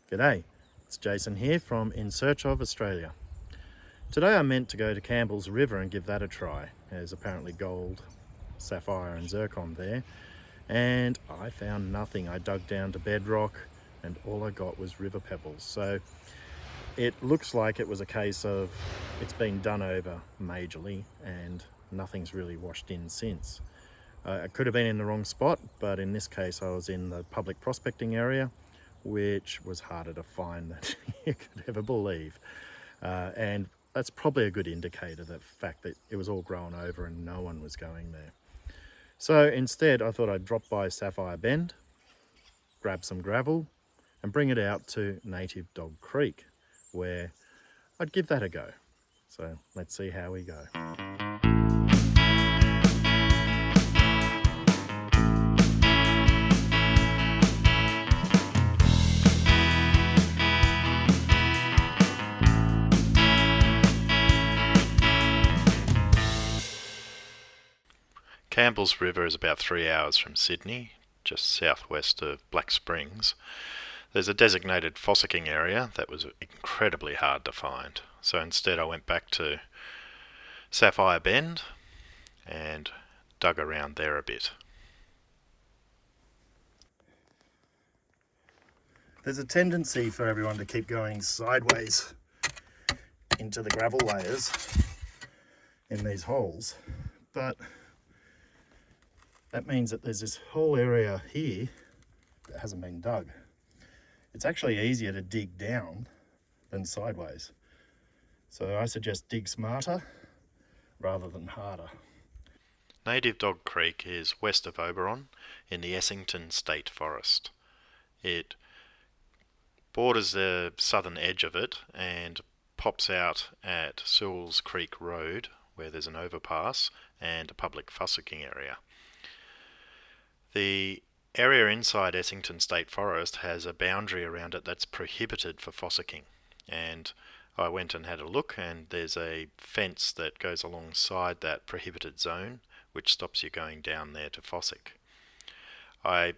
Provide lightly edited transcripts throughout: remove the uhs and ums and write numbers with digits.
G'day, it's Jason here from In Search of Australia. Today I meant to go to Campbell's River and give that a try. There's apparently gold, sapphire and zircon there, and I found nothing. I dug down to bedrock and all I got was river pebbles. So it looks like it was a case of it's been done over majorly and nothing's really washed in since. I could have been in the wrong spot, but in this case I was in the public prospecting area, which was harder to find than you could ever believe. And that's probably a good indicator, the fact that it was all grown over and no one was going there. So instead I thought I'd drop by Sapphire Bend, grab some gravel and bring it out to Native Dog Creek, where I'd give that a go. So let's see how we go. Campbell's River is about 3 hours from Sydney, just southwest of Black Springs. There's a designated fossicking area that was incredibly hard to find, so instead I went back to Sapphire Bend and dug around there a bit. There's a tendency for everyone to keep going sideways into the gravel layers in these holes, but that means that there's this whole area here that hasn't been dug. It's actually easier to dig down than sideways. So I suggest dig smarter rather than harder. Native Dog Creek is west of Oberon in the Essington State Forest. It borders the southern edge of it and pops out at Sewell's Creek Road, where there's an overpass and a public fossicking area. The area inside Essington State Forest has a boundary around it that's prohibited for fossicking, and I went and had a look, and there's a fence that goes alongside that prohibited zone which stops you going down there to fossick. I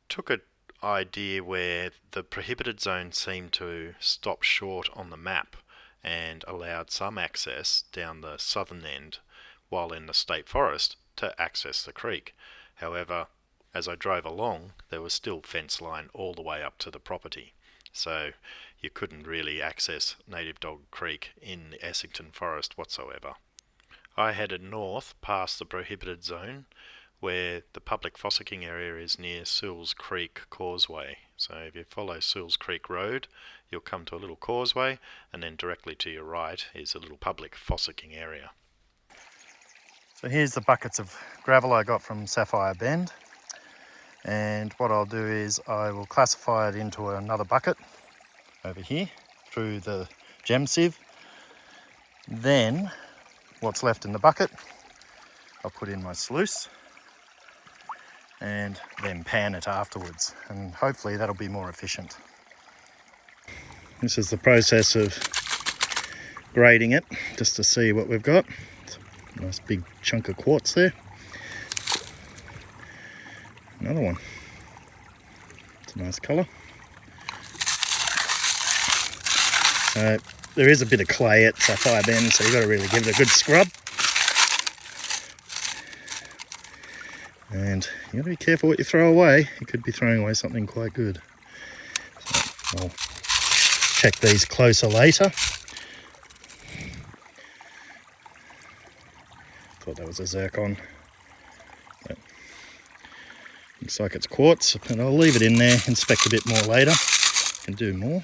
took an idea where the prohibited zone seemed to stop short on the map and allowed some access down the southern end while in the state forest to access the creek. However, as I drove along, there was still fence line all the way up to the property, so you couldn't really access Native Dog Creek in the Essington Forest whatsoever. I headed north past the prohibited zone, where the public fossicking area is near Sewell's Creek Causeway. So if you follow Sewell's Creek Road, you'll come to a little causeway, and then directly to your right is a little public fossicking area. So here's the buckets of gravel I got from Sapphire Bend, and what I'll do is I will classify it into another bucket over here through the gem sieve. Then what's left in the bucket I'll put in my sluice and then pan it afterwards, and hopefully that'll be more efficient. This is the process of grading it just to see what we've got. Nice big chunk of quartz there. Another one. It's a nice colour. There is a bit of clay at Sapphire Bend, so you've got to really give it a good scrub. And you've got to be careful what you throw away. You could be throwing away something quite good. So I'll check these closer later. Thought that was a zircon. But looks like it's quartz, and I'll leave it in there, inspect a bit more later, and do more.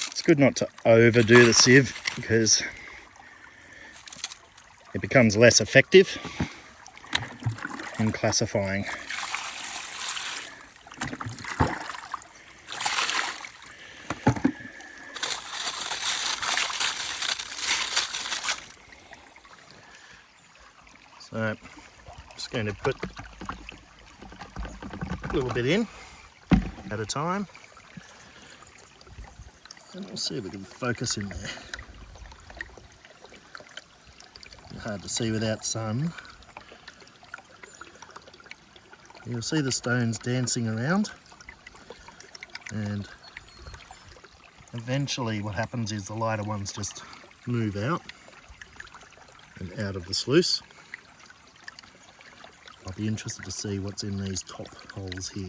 It's good not to overdo the sieve because it becomes less effective in classifying. So I'm just going to put a little bit in at a time, and we'll see if we can focus in there. Hard to see without sun. You'll see the stones dancing around, and eventually what happens is the lighter ones just move out and out of the sluice. I'll be interested to see what's in these top holes here.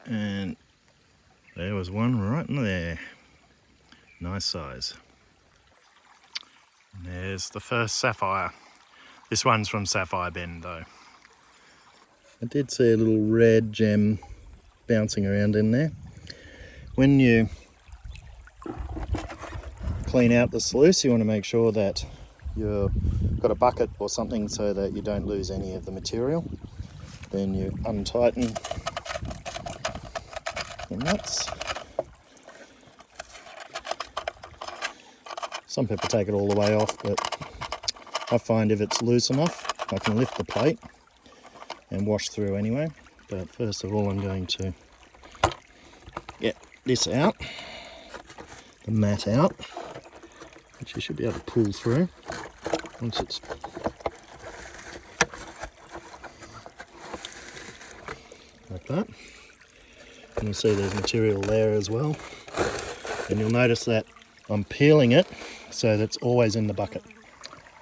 And there was one right in there. Nice size. And there's the first sapphire. This one's from Sapphire Bend though. I did see a little red gem bouncing around in there. When you clean out the sluice, you want to make sure that you've got a bucket or something so that you don't lose any of the material. Then you untighten the nuts. Some people take it all the way off, but I find if it's loose enough, I can lift the plate and wash through anyway. But first of all, I'm going to get this out, the mat out, which you should be able to pull through once it's like that. And you'll see there's material there as well. And you'll notice that I'm peeling it so that's always in the bucket.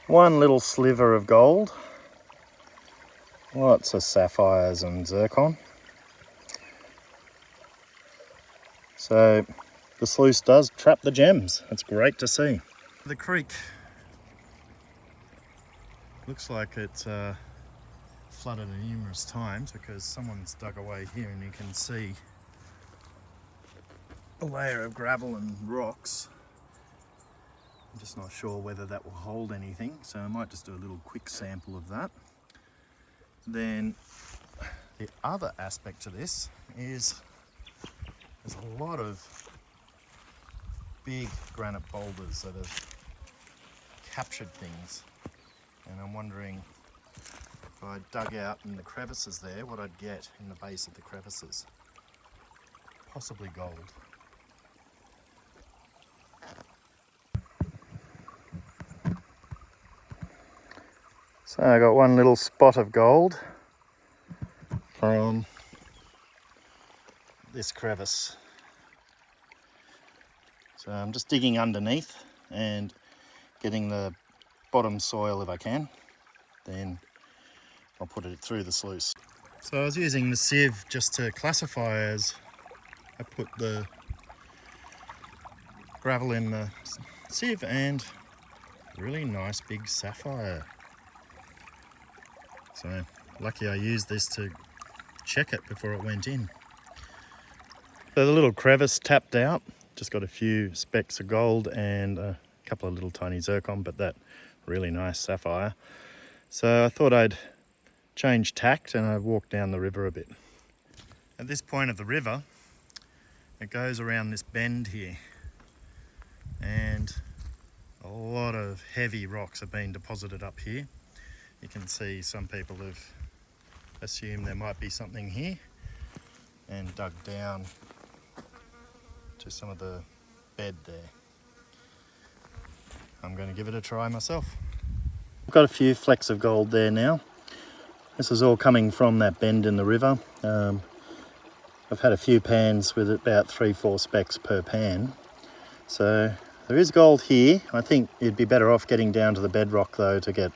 One little sliver of gold. Lots of sapphires and zircon. So the sluice does trap the gems. It's great to see. The creek looks like it's flooded numerous times because someone's dug away here, and you can see a layer of gravel and rocks. I'm just not sure whether that will hold anything, so I might just do a little quick sample of that. Then the other aspect to this is there's a lot of big granite boulders that have captured things, and I'm wondering if I dug out in the crevices there, what I'd get in the base of the crevices. Possibly gold. So I got one little spot of gold from this crevice. So I'm just digging underneath and getting the bottom soil if I can. Then I'll put it through the sluice. So I was using the sieve just to classify as I put the gravel in the sieve, and really nice big sapphire. So lucky I used this to check it before it went in. So the little crevice tapped out, just got a few specks of gold and a couple of little tiny zircon, but that really nice sapphire. So I thought I'd change tact and I walked down the river a bit. At this point of the river, it goes around this bend here, and a lot of heavy rocks have been deposited up here. You can see some people have assumed there might be something here and dug down to some of the bed there. I'm going to give it a try myself. I've got a few flecks of gold there now. This is all coming from that bend in the river. I've had a few pans with about 3-4 specks per pan. So there is gold here. I think you'd be better off getting down to the bedrock though to get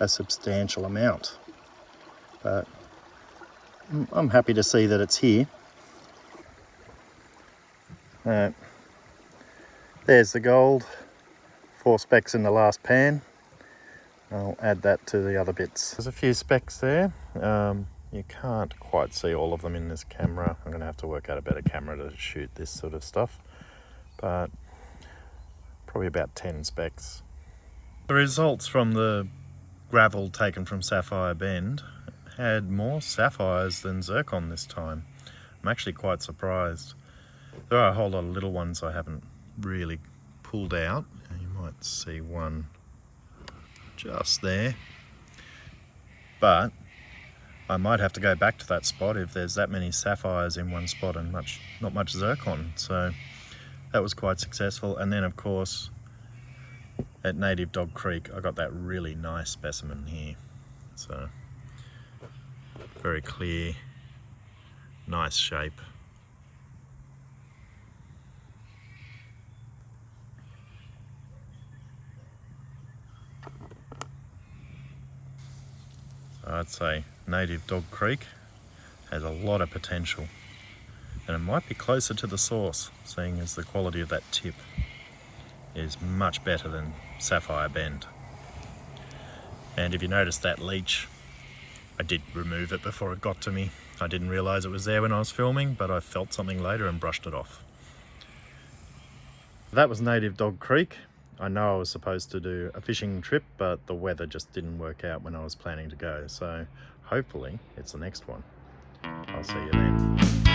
a substantial amount. But I'm happy to see that it's here. There's the gold, 4 specks in the last pan. I'll add that to the other bits. There's a few specks there. You can't quite see all of them in this camera. I'm going to have to work out a better camera to shoot this sort of stuff. But probably about 10 specks. The results from the gravel taken from Sapphire Bend had more sapphires than zircon this time. I'm actually quite surprised. There are a whole lot of little ones I haven't really pulled out. You might see one just there, but I might have to go back to that spot if there's that many sapphires in one spot and not much zircon. So that was quite successful. And then of course at Native Dog Creek I got that really nice specimen here. So very clear, nice shape. So I'd say Native Dog Creek has a lot of potential, and it might be closer to the source, seeing as the quality of that tip is much better than Sapphire Bend. And if you notice that leech, I did remove it before it got to me. I didn't realise it was there when I was filming, but I felt something later and brushed it off. That was Native Dog Creek. I know I was supposed to do a fishing trip, but the weather just didn't work out when I was planning to go. So hopefully it's the next one. I'll see you then.